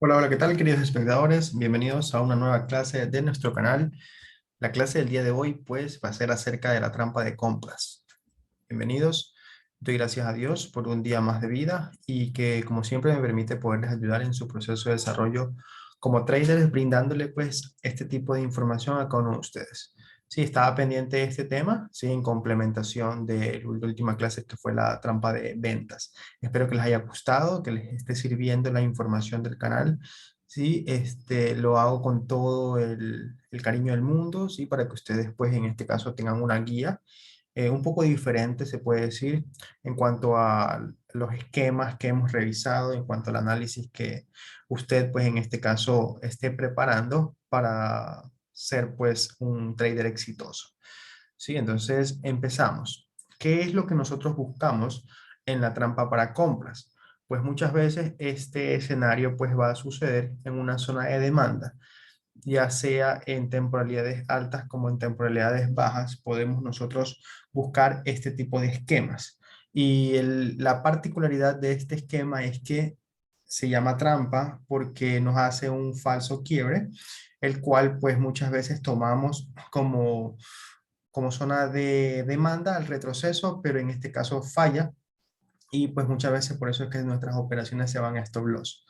Hola, hola, ¿qué tal, queridos espectadores? Bienvenidos a una nueva clase de nuestro canal. La clase del día de hoy, pues, va a ser acerca de la trampa de compras. Bienvenidos. Doy gracias a Dios por un día más de vida y que, como siempre, me permite poderles ayudar en su proceso de desarrollo como traders, brindándole, pues, este tipo de información a cada uno de ustedes. Sí, estaba pendiente de este tema, sí, en complementación de la última clase que fue la trampa de ventas. Espero que les haya gustado, que les esté sirviendo la información del canal. Sí, lo hago con todo el cariño del mundo, sí, para que ustedes, pues, en este caso tengan una guía un poco diferente, se puede decir, en cuanto a los esquemas que hemos revisado, en cuanto al análisis que usted, pues, en este caso, esté preparando para ser, pues, un trader exitoso. Sí, entonces empezamos. ¿Qué es lo que nosotros buscamos en la trampa para compras? Pues muchas veces este escenario pues va a suceder en una zona de demanda, ya sea en temporalidades altas como en temporalidades bajas, podemos nosotros buscar este tipo de esquemas. Y la particularidad de este esquema es que se llama trampa porque nos hace un falso quiebre, el cual pues muchas veces tomamos como zona de demanda al retroceso, pero en este caso falla y pues muchas veces por eso es que nuestras operaciones se van a stop loss.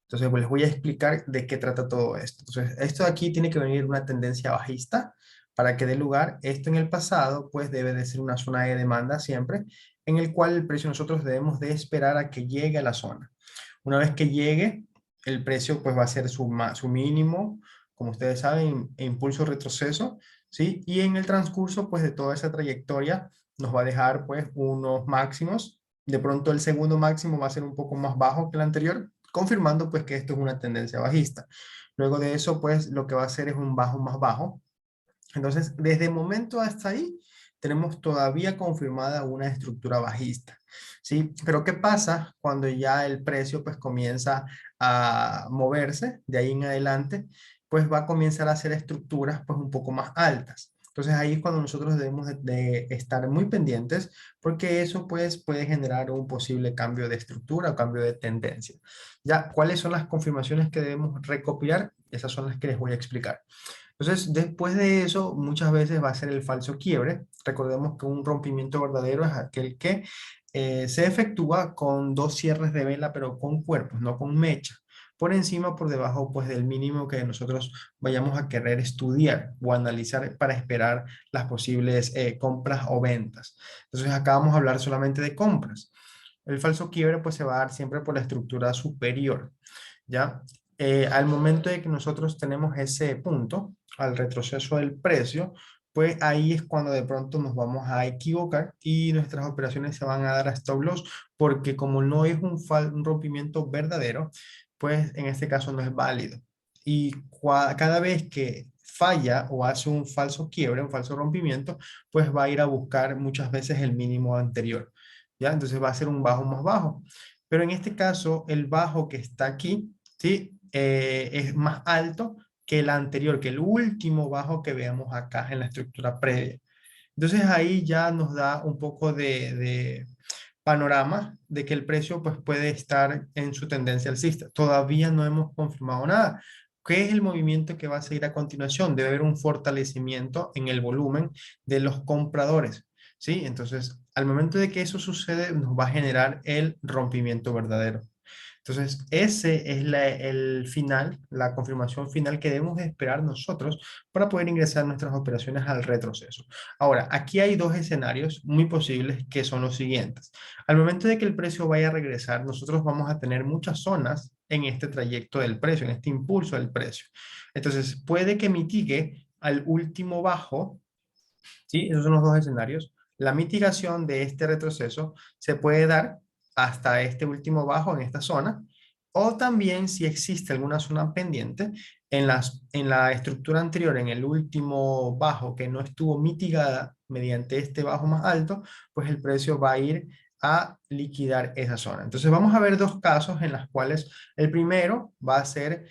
Entonces, pues les voy a explicar de qué trata todo esto. Entonces, esto de aquí tiene que venir una tendencia bajista para que dé lugar. Esto en el pasado, pues debe de ser una zona de demanda siempre, en el cual el precio nosotros debemos de esperar a que llegue a la zona. Una vez que llegue, el precio pues va a ser su mínimo, como ustedes saben, impulso retroceso, ¿sí? Y en el transcurso pues de toda esa trayectoria nos va a dejar pues unos máximos. De pronto el segundo máximo va a ser un poco más bajo que el anterior, confirmando pues que esto es una tendencia bajista. Luego de eso pues lo que va a hacer es un bajo más bajo. Entonces, desde el momento hasta ahí, tenemos todavía confirmada una estructura bajista, ¿sí? Pero ¿qué pasa cuando ya el precio pues comienza a moverse de ahí en adelante? Pues va a comenzar a hacer estructuras pues un poco más altas. Entonces ahí es cuando nosotros debemos de estar muy pendientes porque eso pues puede generar un posible cambio de estructura o cambio de tendencia. Ya, ¿cuáles son las confirmaciones que debemos recopilar? Esas son las que les voy a explicar. Entonces, después de eso, muchas veces va a ser el falso quiebre. Recordemos que un rompimiento verdadero es aquel que se efectúa con dos cierres de vela, pero con cuerpos, no con mecha. Por encima, por debajo, pues del mínimo que nosotros vayamos a querer estudiar o analizar para esperar las posibles compras o ventas. Entonces, acá vamos a hablar solamente de compras. El falso quiebre, pues se va a dar siempre por la estructura superior, ¿ya? Al momento de que nosotros tenemos ese punto, al retroceso del precio, pues ahí es cuando de pronto nos vamos a equivocar y nuestras operaciones se van a dar a stop loss, porque como no es un rompimiento verdadero, pues en este caso no es válido. Y cada vez que falla o hace un falso quiebre, un falso rompimiento, pues va a ir a buscar muchas veces el mínimo anterior, ¿ya? Entonces va a ser un bajo más bajo. Pero en este caso, el bajo que está aquí, ¿sí? Es más alto que el anterior, que el último bajo que veamos acá en la estructura previa. Entonces ahí ya nos da un poco de panorama de que el precio pues, puede estar en su tendencia alcista. Todavía no hemos confirmado nada. ¿Qué es el movimiento que va a seguir a continuación? Debe haber un fortalecimiento en el volumen de los compradores, ¿sí? Entonces, al momento de que eso sucede, nos va a generar el rompimiento verdadero. Entonces, ese es el final, la confirmación final que debemos esperar nosotros para poder ingresar nuestras operaciones al retroceso. Ahora, aquí hay dos escenarios muy posibles que son los siguientes. Al momento de que el precio vaya a regresar, nosotros vamos a tener muchas zonas en este trayecto del precio, en este impulso del precio. Entonces, puede que mitigue al último bajo, ¿sí? Esos son los dos escenarios. La mitigación de este retroceso se puede dar hasta este último bajo en esta zona, o también si existe alguna zona pendiente en la estructura anterior, en el último bajo que no estuvo mitigada mediante este bajo más alto, pues el precio va a ir a liquidar esa zona. Entonces vamos a ver dos casos en los cuales el primero va a ser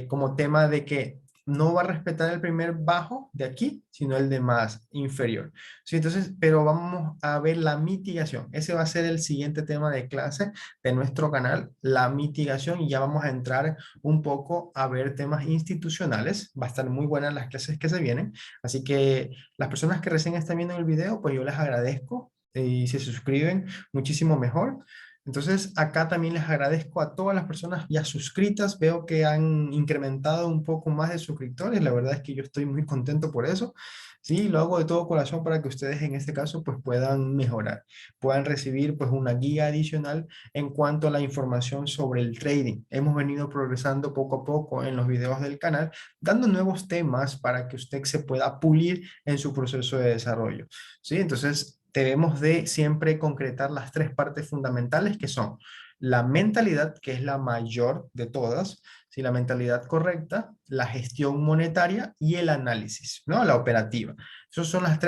como tema de que no va a respetar el primer bajo de aquí, sino el de más inferior. Sí, entonces, pero vamos a ver la mitigación. Ese va a ser el siguiente tema de clase de nuestro canal, la mitigación, y ya vamos a entrar un poco a ver temas institucionales. Va a estar muy buenas las clases que se vienen. Así que las personas que recién están viendo el video, pues yo les agradezco. Y si se suscriben, muchísimo mejor. Entonces, acá también les agradezco a todas las personas ya suscritas. Veo que han incrementado un poco más de suscriptores. La verdad es que yo estoy muy contento por eso. Sí, lo hago de todo corazón para que ustedes en este caso pues puedan mejorar, puedan recibir pues una guía adicional en cuanto a la información sobre el trading. Hemos venido progresando poco a poco en los videos del canal, dando nuevos temas para que usted se pueda pulir en su proceso de desarrollo. Sí, entonces debemos de siempre concretar las tres partes fundamentales que son la mentalidad, que es la mayor de todas, ¿sí? La mentalidad correcta, la gestión monetaria y el análisis, ¿no? La operativa. Esos son los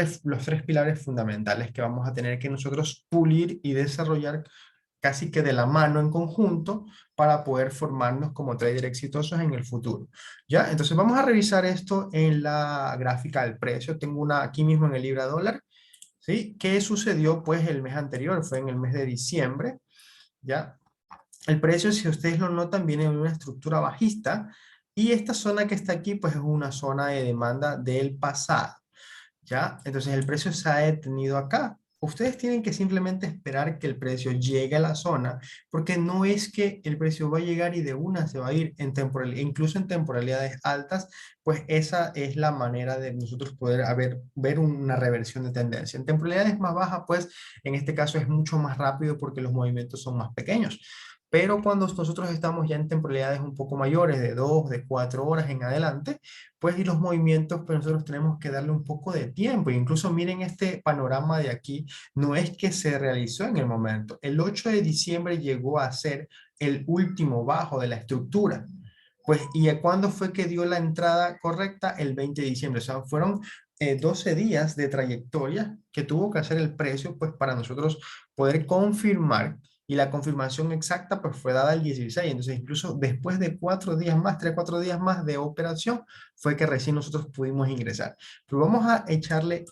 tres pilares fundamentales que vamos a tener que nosotros pulir y desarrollar casi que de la mano en conjunto para poder formarnos como trader exitosos en el futuro. ¿Ya? Entonces vamos a revisar esto en la gráfica del precio. Tengo una aquí mismo en el libra dólar. ¿Sí? ¿Qué sucedió pues el mes anterior? Fue en el mes de diciembre, ¿ya? El precio, si ustedes lo notan, viene en una estructura bajista y esta zona que está aquí pues es una zona de demanda del pasado, ¿ya? Entonces el precio se ha detenido acá. Ustedes tienen que simplemente esperar que el precio llegue a la zona, porque no es que el precio va a llegar y de una se va a ir en temporal, incluso en temporalidades altas, pues esa es la manera de nosotros poder ver una reversión de tendencia. En temporalidades más bajas, pues en este caso es mucho más rápido porque los movimientos son más pequeños. Pero cuando nosotros estamos ya en temporalidades un poco mayores, de 2, de 4 horas en adelante, pues y los movimientos, pues nosotros tenemos que darle un poco de tiempo. Incluso miren este panorama de aquí, no es que se realizó en el momento. El 8 de diciembre llegó a ser el último bajo de la estructura. Pues, ¿y a cuándo fue que dio la entrada correcta? El 20 de diciembre. O sea, fueron 12 días de trayectoria que tuvo que hacer el precio, pues para nosotros poder confirmar, y la confirmación exacta pues fue dada el 16. Entonces, incluso después de 4 días más, 3, 4 días más de operación, fue que recién nosotros pudimos ingresar. Pero vamos a echarle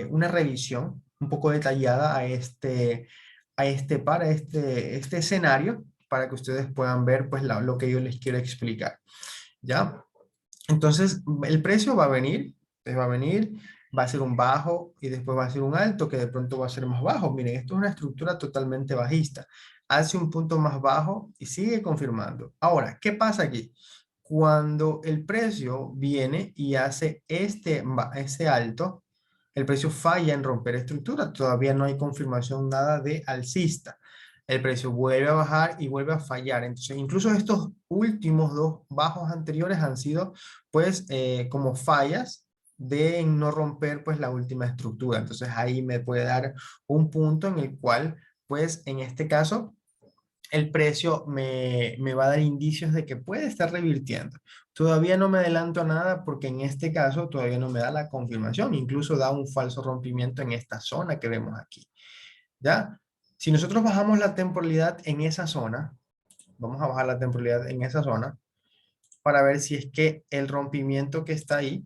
una revisión un poco detallada a este escenario para que ustedes puedan ver pues lo que yo les quiero explicar. ¿Ya? Entonces, el precio va a venir, va a ser un bajo y después va a ser un alto que de pronto va a ser más bajo. Miren, esto es una estructura totalmente bajista. Hace un punto más bajo y sigue confirmando. Ahora, ¿qué pasa aquí? Cuando el precio viene y hace este alto, el precio falla en romper estructura. Todavía no hay confirmación nada de alcista. El precio vuelve a bajar y vuelve a fallar. Entonces, incluso estos últimos dos bajos anteriores han sido, pues, como fallas de no romper, pues, la última estructura. Entonces, ahí me puede dar un punto en el cual, pues, en este caso, el precio me va a dar indicios de que puede estar revirtiendo. Todavía no me adelanto a nada porque en este caso todavía no me da la confirmación. Incluso da un falso rompimiento en esta zona que vemos aquí. ¿Ya? Si nosotros bajamos la temporalidad en esa zona, vamos a bajar la temporalidad en esa zona para ver si es que el rompimiento que está ahí,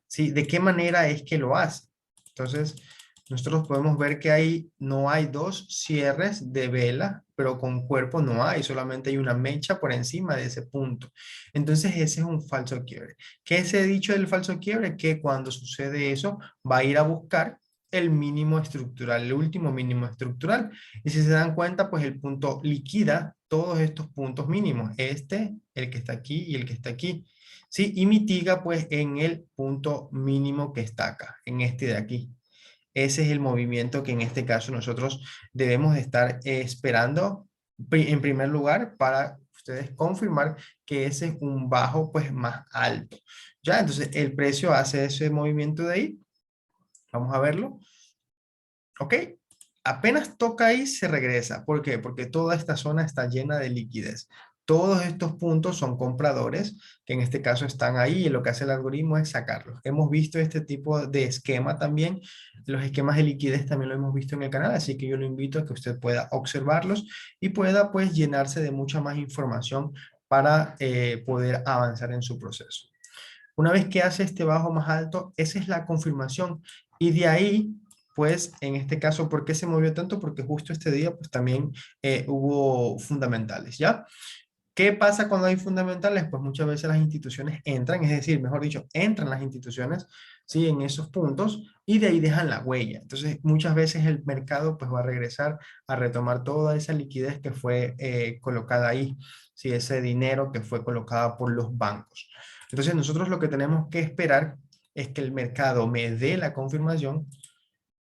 ¿sí? ¿De qué manera es que lo hace? Entonces, nosotros podemos ver que ahí no hay dos cierres de vela, pero con cuerpo no hay, solamente hay una mecha por encima de ese punto. Entonces, ese es un falso quiebre. ¿Qué se ha dicho del falso quiebre? Que cuando sucede eso, va a ir a buscar el mínimo estructural, el último mínimo estructural. Y si se dan cuenta, pues el punto liquida todos estos puntos mínimos, este, el que está aquí y el que está aquí. ¿Sí? Y mitiga pues en el punto mínimo que está acá, en este de aquí. Ese es el movimiento que en este caso nosotros debemos de estar esperando en primer lugar para ustedes confirmar que ese es un bajo pues más alto. Ya, entonces el precio hace ese movimiento de ahí. Vamos a verlo. ¿Ok? Apenas toca ahí, se regresa. ¿Por qué? Porque toda esta zona está llena de liquidez. Todos estos puntos son compradores que en este caso están ahí y lo que hace el algoritmo es sacarlos. Hemos visto este tipo de esquema también. Los esquemas de liquidez también lo hemos visto en el canal, así que yo lo invito a que usted pueda observarlos y pueda pues llenarse de mucha más información para poder avanzar en su proceso. Una vez que hace este bajo más alto, esa es la confirmación. Y de ahí, pues, en este caso, ¿por qué se movió tanto? Porque justo este día, pues, también hubo fundamentales, ¿ya? ¿Qué pasa cuando hay fundamentales? Pues muchas veces las instituciones entran, es decir, mejor dicho, entran las instituciones, ¿sí? En esos puntos y de ahí dejan la huella. Entonces, muchas veces el mercado pues va a regresar a retomar toda esa liquidez que fue colocada ahí, ¿sí? Ese dinero que fue colocada por los bancos. Entonces, nosotros lo que tenemos que esperar es que el mercado me dé la confirmación,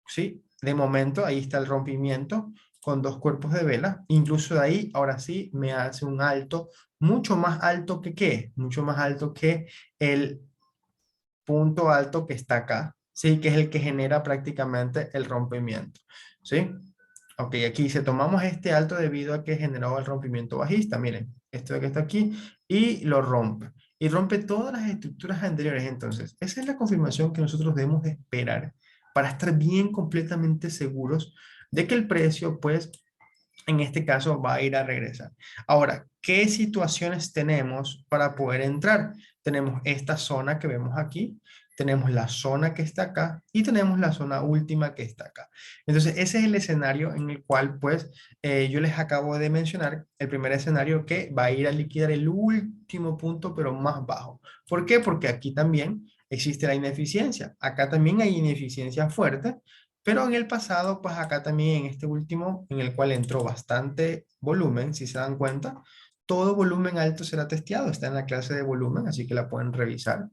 ¿sí? De momento, ahí está el rompimiento con dos cuerpos de vela. Incluso de ahí, ahora sí, me hace un alto, mucho más alto que ¿qué? Mucho más alto que el punto alto que está acá, ¿sí? Que es el que genera prácticamente el rompimiento, ¿sí? Ok, aquí se tomamos este alto debido a que generó el rompimiento bajista. Miren, esto de que está aquí y lo rompe. Y rompe todas las estructuras anteriores. Entonces, esa es la confirmación que nosotros debemos de esperar para estar bien completamente seguros de que el precio, pues, en este caso va a ir a regresar. Ahora, ¿qué situaciones tenemos para poder entrar? Tenemos esta zona que vemos aquí, tenemos la zona que está acá y tenemos la zona última que está acá. Entonces, ese es el escenario en el cual, pues, yo les acabo de mencionar el primer escenario que va a ir a liquidar el último punto, pero más bajo. ¿Por qué? Porque aquí también existe la ineficiencia. Acá también hay ineficiencia fuerte, pero en el pasado, pues acá también en este último, en el cual entró bastante volumen, si se dan cuenta, todo volumen alto será testeado, está en la clase de volumen, así que la pueden revisar.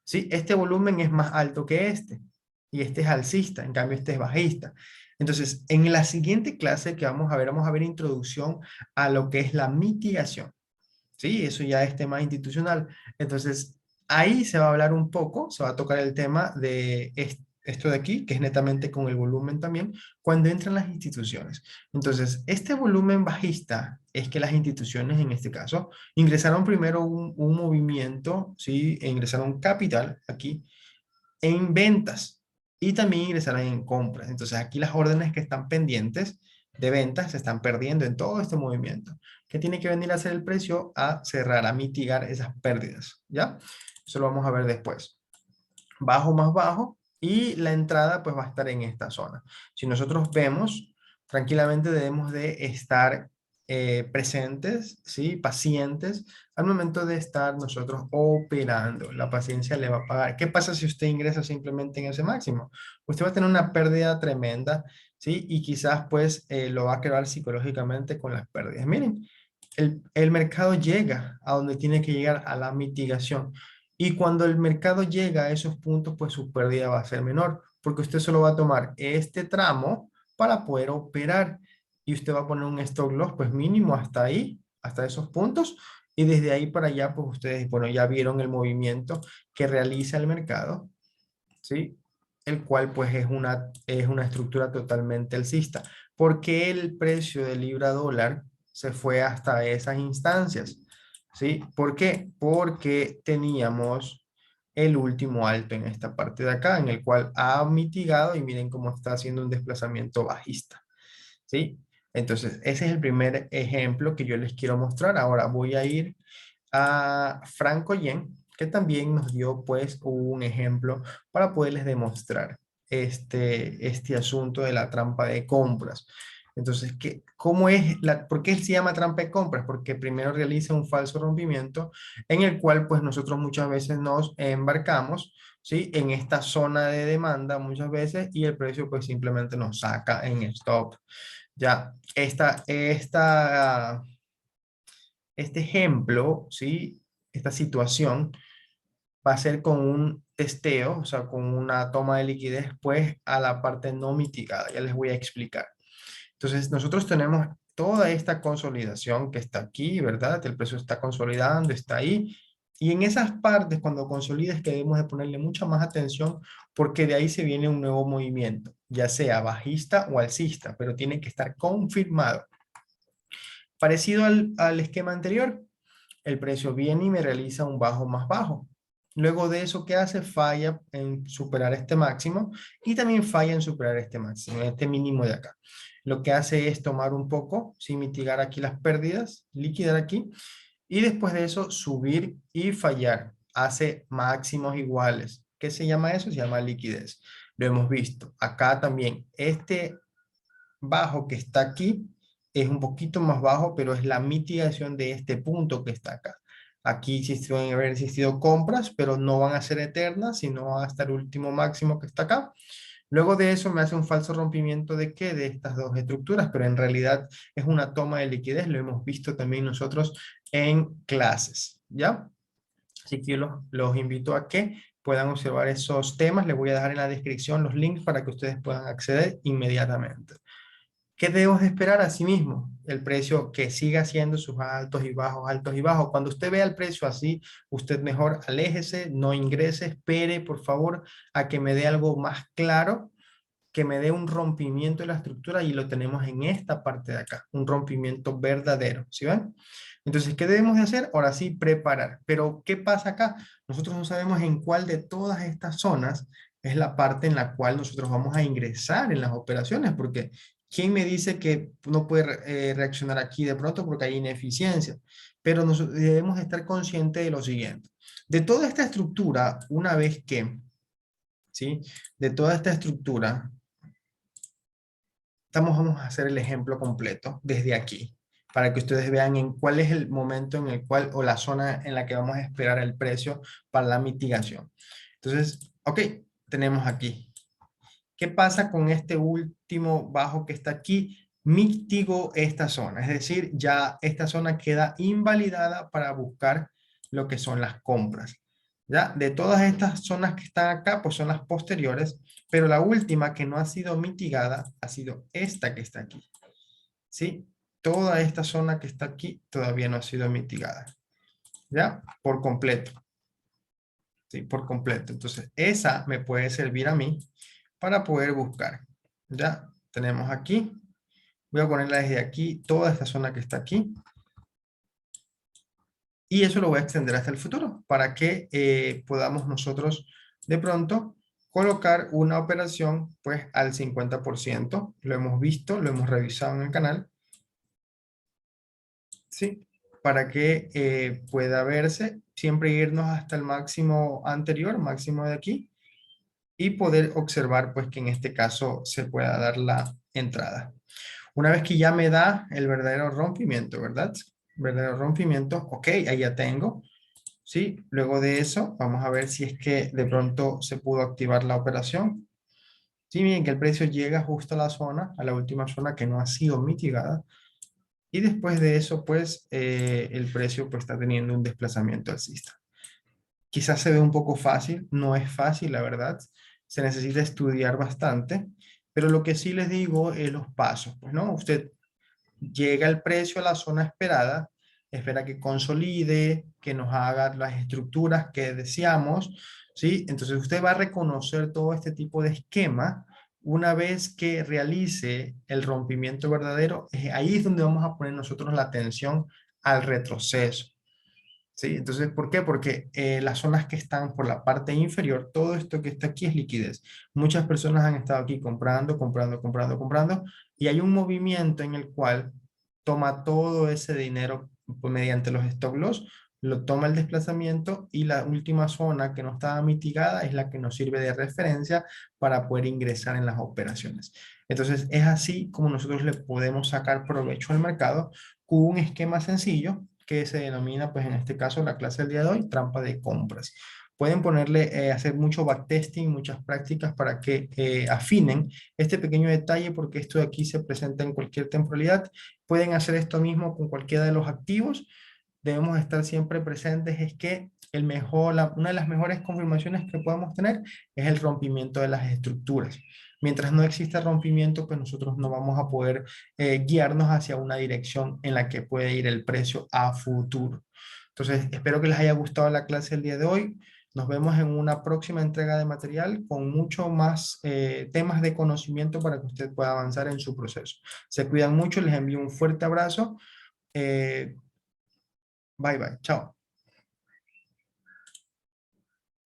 Sí, este volumen es más alto que este, y este es alcista, en cambio este es bajista. Entonces, en la siguiente clase que vamos a ver introducción a lo que es la mitigación. Sí, eso ya es tema institucional. Entonces, ahí se va a hablar un poco, se va a tocar el tema de esto de aquí, que es netamente con el volumen también, cuando entran las instituciones. Entonces, este volumen bajista es que las instituciones, en este caso, ingresaron primero un movimiento, ¿sí? E ingresaron capital aquí en ventas y también ingresarán en compras. Entonces aquí las órdenes que están pendientes de ventas se están perdiendo en todo este movimiento. ¿Qué tiene que venir a hacer el precio? A cerrar, a mitigar esas pérdidas, ¿ya? Eso lo vamos a ver después. Bajo más bajo y la entrada pues va a estar en esta zona. Si nosotros vemos, tranquilamente debemos de estar presentes, ¿sí? Pacientes al momento de estar nosotros operando. La paciencia le va a pagar. ¿Qué pasa si usted ingresa simplemente en ese máximo? Usted va a tener una pérdida tremenda, ¿sí? Y quizás pues lo va a quedar psicológicamente con las pérdidas. Miren, el mercado llega a donde tiene que llegar, a la mitigación. Y cuando el mercado llega a esos puntos, pues su pérdida va a ser menor, porque usted solo va a tomar este tramo para poder operar y usted va a poner un stop loss, pues mínimo hasta ahí, hasta esos puntos, y desde ahí para allá, pues ustedes, bueno, ya vieron el movimiento que realiza el mercado, ¿sí? El cual pues es una estructura totalmente alcista. ¿Por qué el precio del libra dólar se fue hasta esas instancias? ¿Sí? ¿Por qué? Porque teníamos el último alto en esta parte de acá, en el cual ha mitigado y miren cómo está haciendo un desplazamiento bajista. ¿Sí? Entonces, ese es el primer ejemplo que yo les quiero mostrar. Ahora voy a ir a Franco Yen, que también nos dio pues un ejemplo para poderles demostrar este asunto de la trampa de compras. Entonces, ¿cómo es por qué se llama trampa de compras? Porque primero realiza un falso rompimiento en el cual pues nosotros muchas veces nos embarcamos, ¿sí? En esta zona de demanda muchas veces y el precio pues simplemente nos saca en stop. Ya, este ejemplo, ¿sí? Esta situación va a ser con un testeo, o sea, con una toma de liquidez, pues a la parte no mitigada. Ya les voy a explicar. Entonces, nosotros tenemos toda esta consolidación que está aquí, ¿verdad? El precio está consolidando, está ahí. Y en esas partes, cuando consolides, que debemos de ponerle mucha más atención porque de ahí se viene un nuevo movimiento, ya sea bajista o alcista, pero tiene que estar confirmado. Parecido al esquema anterior, el precio viene y me realiza un bajo más bajo. Luego de eso, ¿qué hace? Falla en superar este máximo y también falla en superar este máximo, este mínimo de acá. Lo que hace es tomar un poco, sin mitigar aquí las pérdidas, liquidar aquí Y después de eso, subir y fallar. Hace máximos iguales. ¿Qué se llama eso? Se llama liquidez. Lo hemos visto. Acá también, este bajo que está aquí es un poquito más bajo, pero es la mitigación de este punto que está acá. Aquí sí van a haber existido compras, pero no van a ser eternas, sino hasta el último máximo que está acá. Luego de eso me hace un falso rompimiento de qué, de estas dos estructuras, pero en realidad es una toma de liquidez, lo hemos visto también nosotros en clases, ¿ya? Así que yo los invito a que puedan observar esos temas. Les voy a dejar en la descripción los links para que ustedes puedan acceder inmediatamente. ¿Qué debemos de esperar a sí mismo? El precio que siga haciendo sus altos y bajos, altos y bajos. Cuando usted vea el precio así, usted mejor aléjese, no ingrese, espere por favor a que me dé algo más claro, que me dé un rompimiento de la estructura y lo tenemos en esta parte de acá, un rompimiento verdadero, ¿sí ven? Entonces, ¿qué debemos de hacer? Ahora sí, preparar. Pero, ¿qué pasa acá? Nosotros no sabemos en cuál de todas estas zonas es la parte en la cual nosotros vamos a ingresar en las operaciones, porque ¿quién me dice que no puede reaccionar aquí de pronto porque hay ineficiencia? Pero debemos estar conscientes de lo siguiente. De toda esta estructura, una vez que, ¿sí? De toda esta estructura, vamos a hacer el ejemplo completo desde aquí, para que ustedes vean en cuál es el momento en el cual o la zona en la que vamos a esperar el precio para la mitigación. Entonces, ok, tenemos aquí. ¿Qué pasa con este último bajo que está aquí? Mitigó esta zona, es decir, ya esta zona queda invalidada para buscar lo que son las compras. ¿Ya? De todas estas zonas que están acá, pues son las posteriores, pero la última que no ha sido mitigada ha sido esta que está aquí. ¿Sí? Toda esta zona que está aquí todavía no ha sido mitigada. ¿Ya? Por completo. ¿Sí? Por completo. Entonces, esa me puede servir a mí para poder buscar. Ya tenemos aquí. Voy a ponerla desde aquí, toda esta zona que está aquí. Y eso lo voy a extender hasta el futuro para que podamos nosotros de pronto colocar una operación pues al 50%. Lo hemos visto, lo hemos revisado en el canal. ¿Sí? Para que pueda verse, siempre irnos hasta el máximo anterior, máximo de aquí, y poder observar pues que en este caso se pueda dar la entrada. Una vez que ya me da el verdadero rompimiento, ¿verdad? Verdadero rompimiento, ok, ahí ya tengo. ¿Sí? Luego de eso, vamos a ver si es que de pronto se pudo activar la operación. Sí, miren que el precio llega justo a la zona, a la última zona que no ha sido mitigada. Y después de eso, pues, el precio pues, está teniendo un desplazamiento alcista. Quizás se ve un poco fácil, no es fácil, la verdad. Se necesita estudiar bastante, pero lo que sí les digo es los pasos. Pues, ¿no? Usted llega el precio a la zona esperada, espera que consolide, que nos haga las estructuras que deseamos, ¿sí? Entonces usted va a reconocer todo este tipo de esquema una vez que realice el rompimiento verdadero. Ahí es donde vamos a poner nosotros la atención al retroceso. ¿Sí? Entonces, ¿por qué? Porque las zonas que están por la parte inferior, todo esto que está aquí es liquidez. Muchas personas han estado aquí comprando, comprando, comprando, comprando, y hay un movimiento en el cual toma todo ese dinero pues, mediante los stop loss, lo toma el desplazamiento y la última zona que no estaba mitigada es la que nos sirve de referencia para poder ingresar en las operaciones. Entonces, es así como nosotros le podemos sacar provecho al mercado con un esquema sencillo que se denomina, pues en este caso, la clase del día de hoy, trampa de compras. Pueden ponerle, hacer mucho backtesting, muchas prácticas para que afinen este pequeño detalle, porque esto de aquí se presenta en cualquier temporalidad. Pueden hacer esto mismo con cualquiera de los activos. Debemos estar siempre presentes, es que una de las mejores confirmaciones que podemos tener es el rompimiento de las estructuras. Mientras no exista rompimiento, pues nosotros no vamos a poder guiarnos hacia una dirección en la que puede ir el precio a futuro. Entonces, espero que les haya gustado la clase del día de hoy. Nos vemos en una próxima entrega de material con mucho más temas de conocimiento para que usted pueda avanzar en su proceso. Se cuidan mucho, les envío un fuerte abrazo. Bye bye, chao.